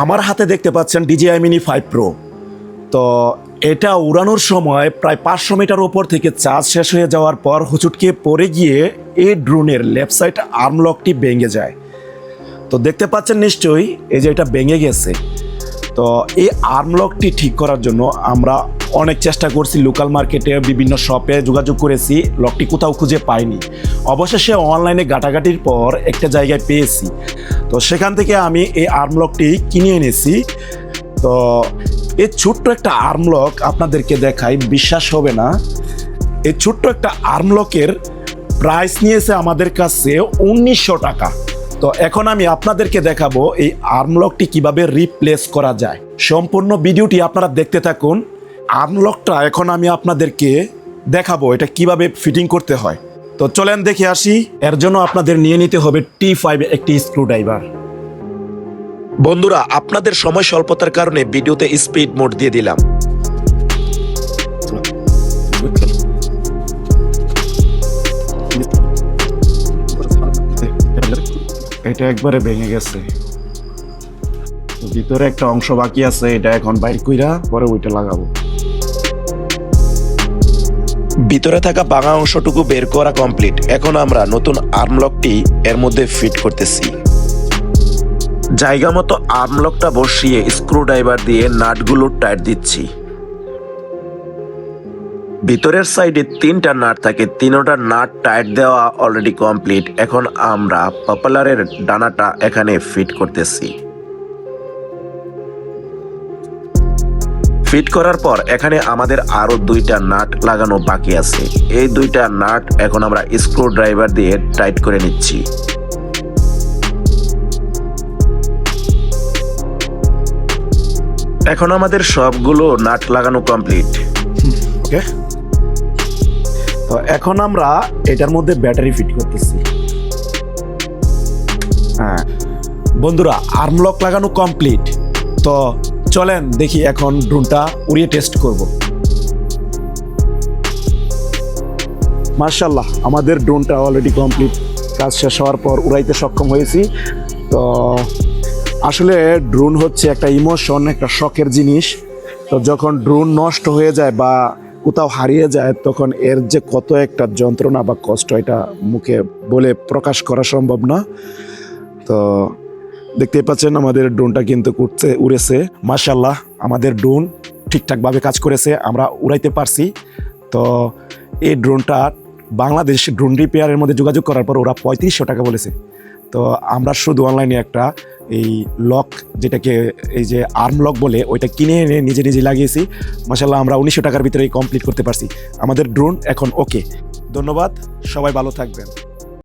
আমার হাতে দেখতে পাচ্ছেন DJI Mini 5 Pro। তো এটা উড়ানোর সময় প্রায় 500 মিটার উপর থেকে চার্জ শেষ হয়ে যাওয়ার পর হুচুটকে পড়ে গিয়ে এই ড্রোনের লেফট সাইড আর্মলকটি ভেঙে যায়। তো দেখতে পাচ্ছেন নিশ্চয়ই এই যে এটা ভেঙে গেছে। তো এই আর্মলকটি ঠিক করার জন্য আমরা অনেক চেষ্টা করছি, লোকাল মার্কেটে বিভিন্ন শপে যোগাযোগ করেছি, লকটি কোথাও খুঁজে পাইনি। অবশেষে অনলাইনে ঘাটাঘাটির পর একটা জায়গায় পেয়েছি। তো সেখান থেকে আমি এই আর্মলকটি কিনে এনেছি। তো এই ছোট্ট একটা আর্মলক আপনাদেরকে দেখাই, বিশ্বাস হবে না। এই ছোট্ট একটা আর্মলকের প্রাইস নিয়েছে আমাদের কাছে 1900 টাকা। তো এখন আমি আপনাদেরকে দেখাবো এই আর্মলকটি কিভাবে রিপ্লেস করা যায়। সম্পূর্ণ ভিডিওটি আপনারা দেখতে থাকুন। আর্মলকটা এখন আমি আপনাদেরকে দেখাবো এটা কিভাবে ফিটিং করতে হয়। তো চলেন দেখে আসি। এর জন্য আপনাদের নিয়ে নিতে হবে T5 একটি স্ক্রুড্রাইভার। বন্ধুরা, আপনাদের সময় স্বল্পতার কারণে ভিডিওতে স্পিড মোড দিয়ে দিলাম। এটা একবারে ভেঙে গেছে, ভিতরে একটা অংশ বাকি আছে, এটা এখন বাইর কইরা পরে ওইটা লাগাবো। ভিতরে থাকা ভাঙা অংশটুকু বের করা কমপ্লিট। এখন আমরা নতুন আর্মলকটি এর মধ্যে ফিট করতেছি। জায়গা মতো আর্মলকটা বসিয়ে স্ক্রুড্রাইভার দিয়ে নাটগুলো টাইট দিচ্ছি। ভিতরের সাইডে 3টা নাট থাকে, 3টা নাট টাইট দেওয়া অলরেডি কমপ্লিট। এখন আমরা পপুলারের ডানাটা এখানে ফিট করতেছি। ফিট করার পর এখানে আমাদের আরো 2টা নাট লাগানো বাকি আছে। এই 2টা নাট এখন আমরা স্ক্রুড্রাইভার দিয়ে টাইট করে নিচ্ছি। এখন আমাদের সবগুলো নাট লাগানো কমপ্লিট। ওকে, তো এখন আমরা এটার মধ্যে ব্যাটারি ফিট করতেছি। হ্যাঁ বন্ধুরা, আর্মলক লাগানো কমপ্লিট। তো চলেন দেখি এখন ড্রোনটা উড়িয়ে টেস্ট করব। মাশাআল্লাহ, আমাদের ড্রোনটা অলরেডি কমপ্লিট। কাজ শেষ হওয়ার পর উড়াইতে সক্ষম হয়েছি। তো আসলে ড্রোন হচ্ছে একটা ইমোশন, একটা শখের জিনিস। তো যখন ড্রোন নষ্ট হয়ে যায় বা কোথাও হারিয়ে যায়, তখন এর যে কত একটা যন্ত্রণা বা কষ্ট, এটা মুখে বলে প্রকাশ করা সম্ভব না। তো দেখতেই পাচ্ছেন আমাদের ড্রোনটা কিন্তু উড়েছে। মাশাআল্লাহ, আমাদের ড্রোন ঠিকঠাকভাবে কাজ করেছে, আমরা উড়াইতে পারছি। তো এই ড্রোনটা বাংলাদেশ ড্রোন রিপেয়ারের মধ্যে যোগাযোগ করার পর ওরা 3500 টাকা বলেছে। তো আমরা শুধু অনলাইনে একটা এই লক, যেটাকে এই যে আর্ম লক বলে, ওইটা কিনে এনে নিজে নিজে লাগিয়েছি। মাশাআল্লাহ, আমরা 1900 টাকার ভিতরেই কমপ্লিট করতে পারছি। আমাদের ড্রোন এখন ওকে। ধন্যবাদ, সবাই ভালো থাকবেন।